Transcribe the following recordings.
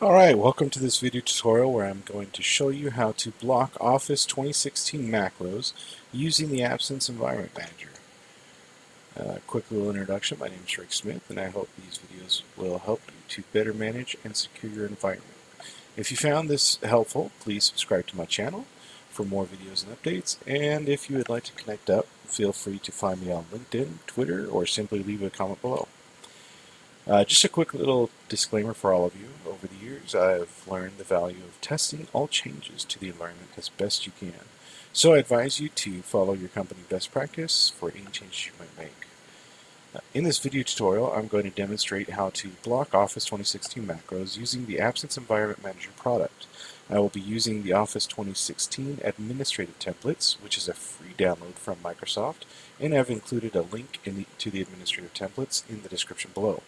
Alright, welcome to this video tutorial where I'm going to show you how to block Office 2016 macros using the AppSense Environment Manager. Quick little introduction, my name is Rick Smith and I hope these videos will help you to better manage and secure your environment. If you found this helpful, please subscribe to my channel for more videos and updates, and if you would like to connect up, feel free to find me on LinkedIn, Twitter, or simply leave a comment below. Just a quick little disclaimer for all of you. Over the years, I've learned the value of testing all changes to the environment as best you can. So I advise you to follow your company best practice for any changes you might make. In this video tutorial, I'm going to demonstrate how to block Office 2016 macros using the AppSense Environment Manager product. I will be using the Office 2016 administrative templates, which is a free download from Microsoft, and I've included a link to the administrative templates in the description below.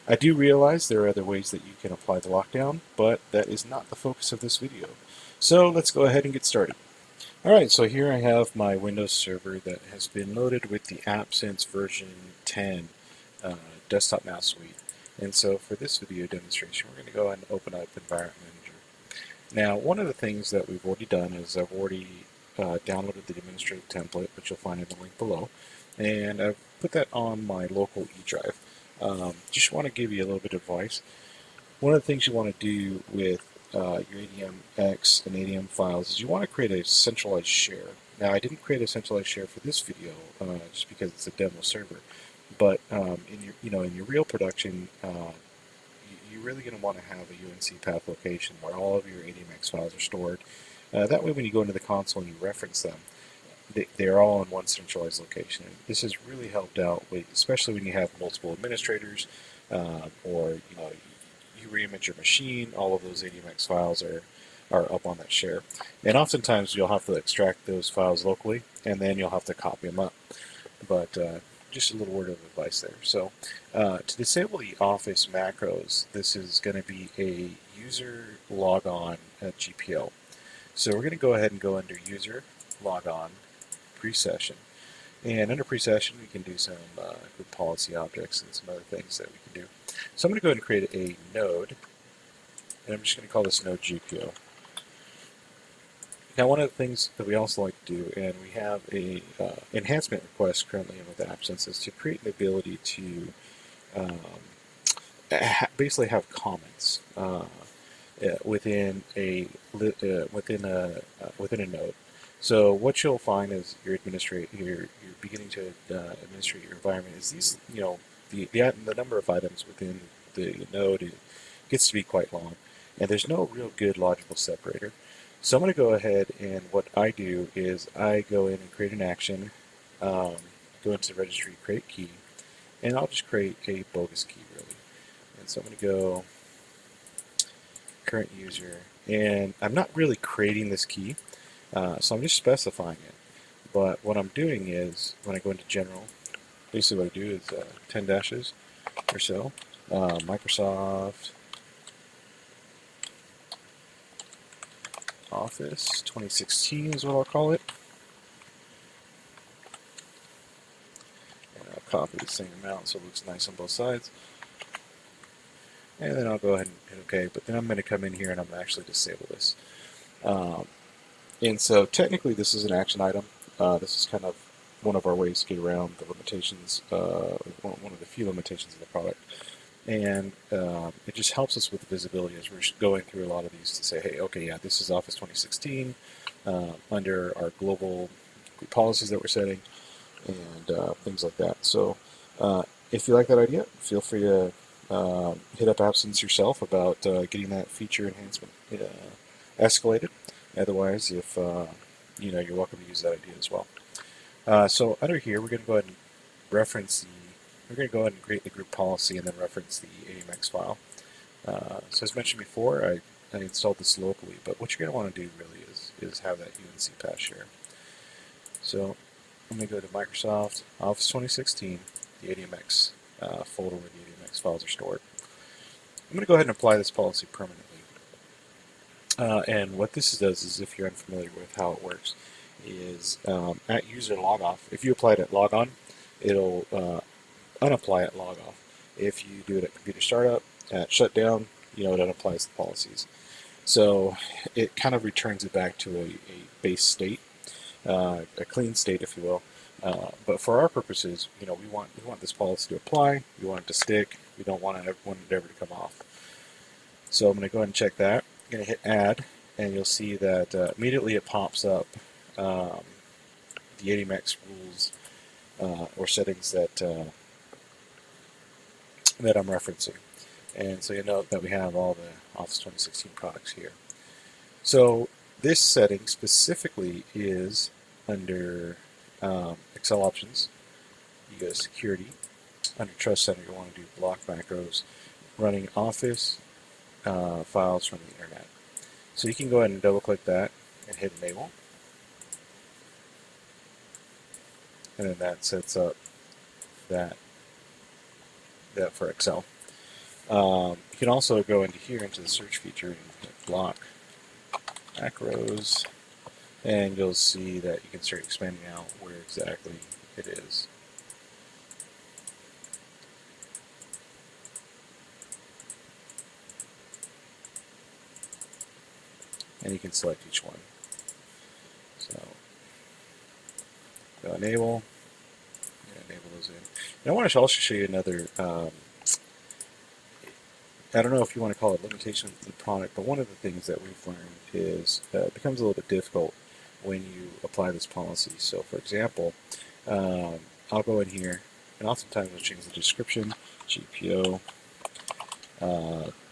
I do realize there are other ways that you can apply the lockdown, but that is not the focus of this video. So let's go ahead and get started. Alright, so here I have my Windows server that has been loaded with the AppSense version 10 desktop mouse suite. And so for this video demonstration, we're going to go ahead and open up Environment Manager. Now, one of the things that we've already done is I've already downloaded the administrative template, which you'll find in the link below, and I've put that on my local E drive. Just want to give you a little bit of advice. One of the things you want to do with your ADMX and ADM files is you want to create a centralized share. Now, I didn't create a centralized share for this video just because it's a demo server, but in your real production, you're really going to want to have a UNC path location where all of your ADMX files are stored. That way, when you go into the console and you reference them, they're all in one centralized location. And this has really helped out, especially when you have multiple administrators, or you reimage your machine. All of those ADMX files are up on that share, and oftentimes you'll have to extract those files locally, and then you'll have to copy them up. But just a little word of advice there. So to disable the Office macros, this is going to be a user logon at GPL. So we're going to go ahead and go under user logon pre-session. And under pre-session, we can do some group policy objects and some other things that we can do. So I'm going to go ahead and create a node, and I'm just going to call this node GPO. Now, one of the things that we also like to do, and we have a enhancement request currently with AppSense, is to create an ability to um, basically have comments within a node. So what you'll find is you're beginning to administrate your environment is these, the number of items within the node gets to be quite long, and there's no real good logical separator. So I'm going to go ahead, and what I do is I go in and create an action, go into the registry, create key, and I'll just create a bogus key really. And so I'm going to go current user, and I'm not really creating this key, so I'm just specifying it. But what I'm doing is when I go into general, basically what I do is 10 dashes or so, Microsoft Office 2016 is what I'll call it. And I'll copy the same amount so it looks nice on both sides. And then I'll go ahead and hit OK, but then I'm going to come in here and I'm going to actually disable this. And so technically this is an action item. This is kind of one of our ways to get around the limitations, one of the few limitations of the product. And it just helps us with the visibility as we're going through a lot of these to say, hey, okay, yeah, this is Office 2016 under our global policies that we're setting and things like that. So if you like that idea, feel free to hit up AppSense yourself about getting that feature enhancement escalated. Otherwise, if you're welcome to use that idea as well. So under here, we're going to go ahead and we're going to go ahead and create the group policy and then reference the AMX file. So as mentioned before, I installed this locally, but what you're going to want to do really is have that UNC path share. So I'm going to go to Microsoft Office 2016, the ADMX folder where the ADMX files are stored. I'm going to go ahead and apply this policy permanently. And what this does is, if you're unfamiliar with how it works, is at user logoff, if you apply it at logon, it'll unapply at logoff. If you do it at computer startup, at shutdown, it applies the policies. So it kind of returns it back to a base state, a clean state, if you will. But for our purposes, we want this policy to apply. We want it to stick. We don't want it ever to come off. So I'm going to go ahead and check that. I'm going to hit add, and you'll see that immediately it pops up um, the AppSense rules or settings that I'm referencing. And so you note that we have all the Office 2016 products here. So this setting specifically is under Excel options. You go to security. Under Trust Center, you want to do block macros running Office files from the internet. So you can go ahead and double click that and hit enable. And then that sets up that for Excel. You can also go into here into the search feature and hit block macros, and you'll see that you can start expanding out where exactly it is. And you can select each one. So go enable, enable those in. And I want to also show you another, I don't know if you want to call it limitation of the product, but one of the things that we've learned is it becomes a little bit difficult when you apply this policy. So for example, I'll go in here, and oftentimes I'll change the description, GPO,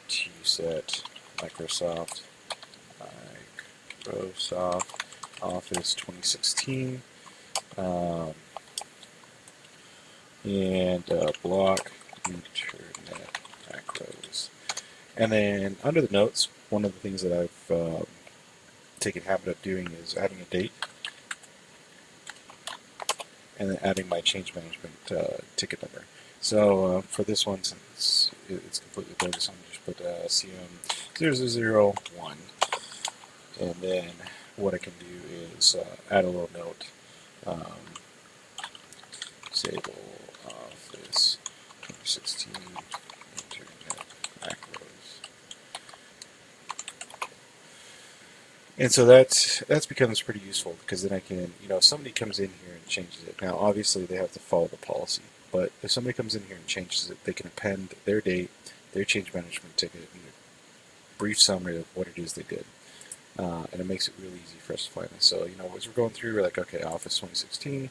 TSET, Microsoft Office 2016, and block internet macros. And then under the notes, one of the things that I've taken habit of doing is adding a date, and then adding my change management ticket number. So for this one, since it's completely bogus, I'm just put CM0001, and then what I can do is add a little note. Disable Office 2016 Internet macros. And so that becomes pretty useful, because then I can, if somebody comes in here and changes it. Now, obviously, they have to follow the policy, but if somebody comes in here and changes it, they can append their date, their change management ticket, and a brief summary of what it is they did. And it makes it really easy for us to find this. So, as we're going through, we're like, okay, Office 2016,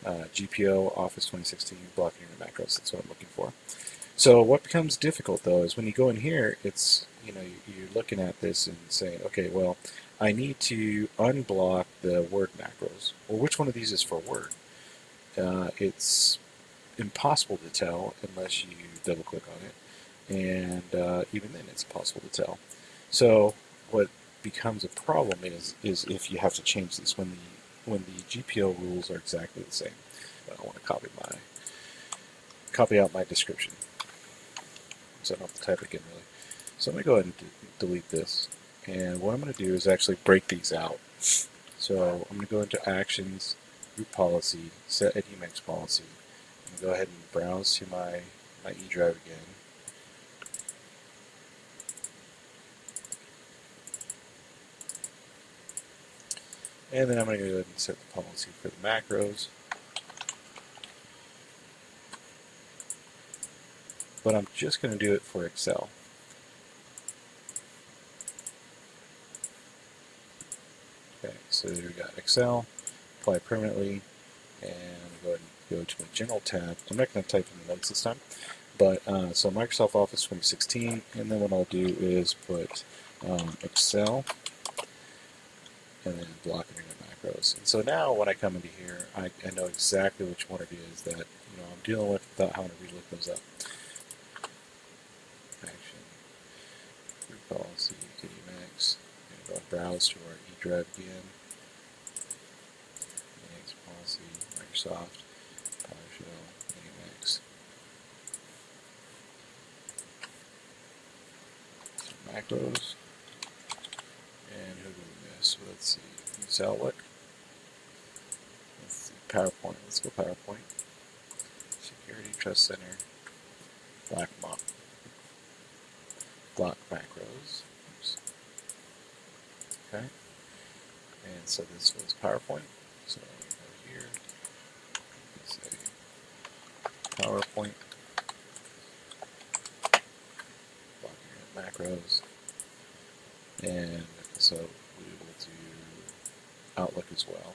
GPO, Office 2016, blocking the macros. That's what I'm looking for. So what becomes difficult, though, is when you go in here, it's, you're looking at this and saying, okay, well, I need to unblock the Word macros. Well, which one of these is for Word? It's impossible to tell unless you double click on it, and even then it's impossible to tell. So what becomes a problem is if you have to change this when the GPO rules are exactly the same. I want to copy out my description, so I don't have to type again really. So I'm going to go ahead and delete this, and what I'm going to do is actually break these out. So I'm going to go into Actions, Group Policy, Set an Emacs Policy. I'm going to go ahead and browse to my E drive again. And then I'm going to go ahead and set the policy for the macros. But I'm just going to do it for Excel. Okay, so there we got Excel, apply permanently, and I'm going to go ahead and go to my General tab. I'm not going to type in the notes this time, but so Microsoft Office 2016, and then what I'll do is put Excel, and then block internet macros. And so now when I come into here, I know exactly which one it is that I'm dealing with without having to relook those up. Action, Group Policy, Emacs, and go browse to our E drive again. Emacs Policy, Microsoft, PowerShell, Emacs. Macros, and who do we miss? Let's see, use Outlook. Let's see, PowerPoint. Let's go PowerPoint. Security, Trust Center, Black block macros. Oops. Okay, and so this was PowerPoint. So over here, say PowerPoint, blocking macros, and so we will do Outlook as well.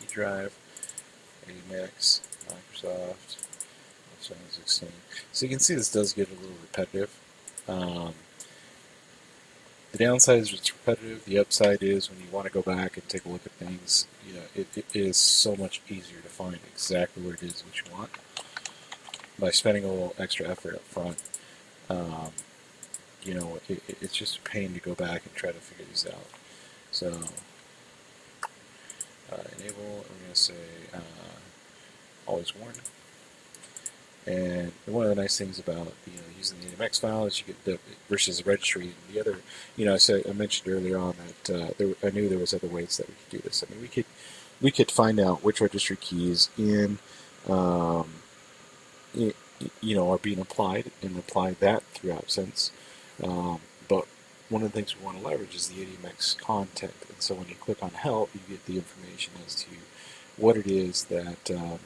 E drive, AMX, Microsoft, Windows 16. So you can see this does get a little repetitive. Um, the downside is it's repetitive. The upside is when you want to go back and take a look at things, it is so much easier to find exactly what it is that you want by spending a little extra effort up front. Um, it's just a pain to go back and try to figure these out. So enable, we're going to say always warn. And one of the nice things about using the AMX file is you get the versus the registry. And the other, I mentioned earlier on that I knew there was other ways that we could do this. I mean, we could find out which registry keys um, are being applied and apply that through AppSense. But one of the things we want to leverage is the AMX content. And so when you click on Help, you get the information as to what it is that the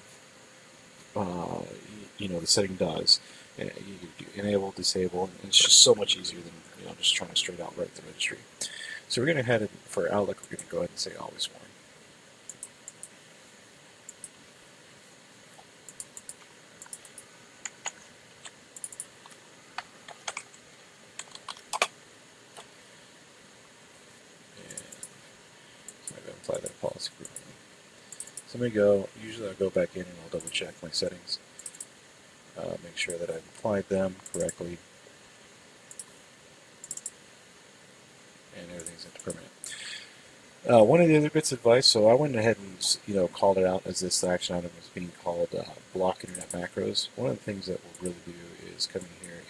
setting does. You do enable, disable, and it's just so much easier than just trying to straight out write the registry. So we're going to head in for Outlook. We're going to go ahead and say always warn. So I'm going to apply that policy group. So I'm going to go. Usually I'll go back in and I'll double check my settings, make sure that I've applied them correctly, and everything's into permanent. One of the other bits of advice, so I went ahead and called it out as this action item is being called block internet macros. One of the things that we'll really do is come in here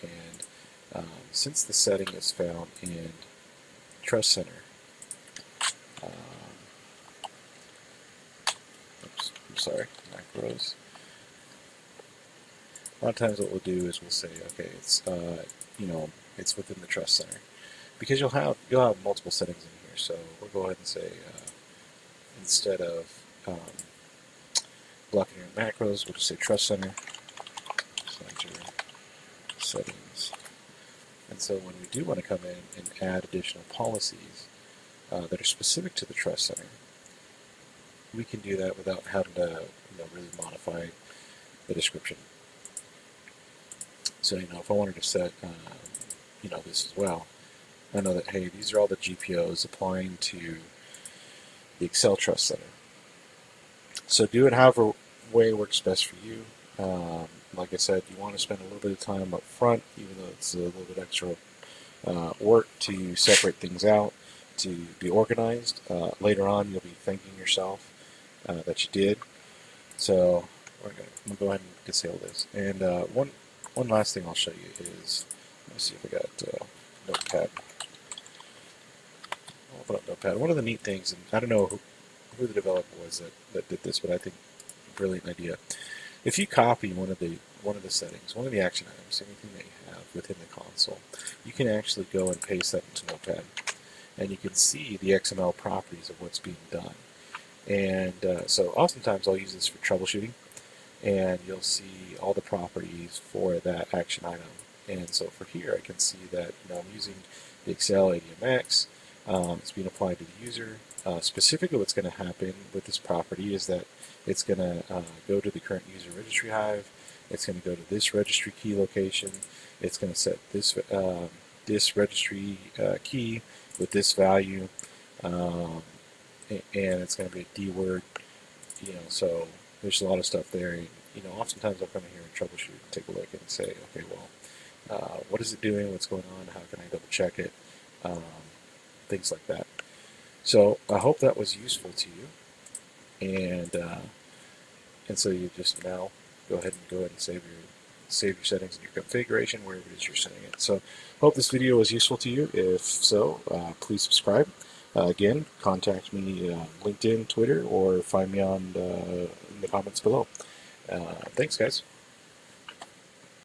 and since the setting is found in Trust Center, oops, I'm sorry, macros. A lot of times what we'll do is we'll say, okay, it's within the Trust Center, because you'll have multiple settings in here. So we'll go ahead and say instead of blocking your macros, we'll just say Trust Center, settings. And so when we do want to come in and add additional policies that are specific to the Trust Center, we can do that without having to really modify the description. So if I wanted to set this as well, I know that, hey, these are all the GPOs applying to the Excel Trust Center. So do it however way works best for you. Like I said, you want to spend a little bit of time up front, even though it's a little bit extra work to separate things out, to be organized. Later on, you'll be thanking yourself that you did. So I'm going to go ahead and disable this. And one last thing I'll show you is, let me see if I got Notepad. I'll open up Notepad. One of the neat things, and I don't know who the developer was that did this, but I think brilliant idea. If you copy one of the settings, one of the action items, anything that you have within the console, you can actually go and paste that into Notepad, and you can see the XML properties of what's being done. And so oftentimes I'll use this for troubleshooting, and you'll see all the properties for that action item. And so for here, I can see that I'm using the Excel ADMX. It's being applied to the user. Specifically, what's going to happen with this property is that it's going to go to the current user registry hive. It's going to go to this registry key location. It's going to set this registry key with this value, and it's going to be a D word. So there's a lot of stuff there. Oftentimes I'll come in here and troubleshoot and take a look and say, okay, well, what is it doing? What's going on? How can I double check it? Things like that. So I hope that was useful to you, and so you just now go ahead and save your settings and your configuration wherever it is you're setting it. So hope this video was useful to you. If so, please subscribe. Again, contact me LinkedIn, Twitter, or find me on in the comments below. Thanks, guys.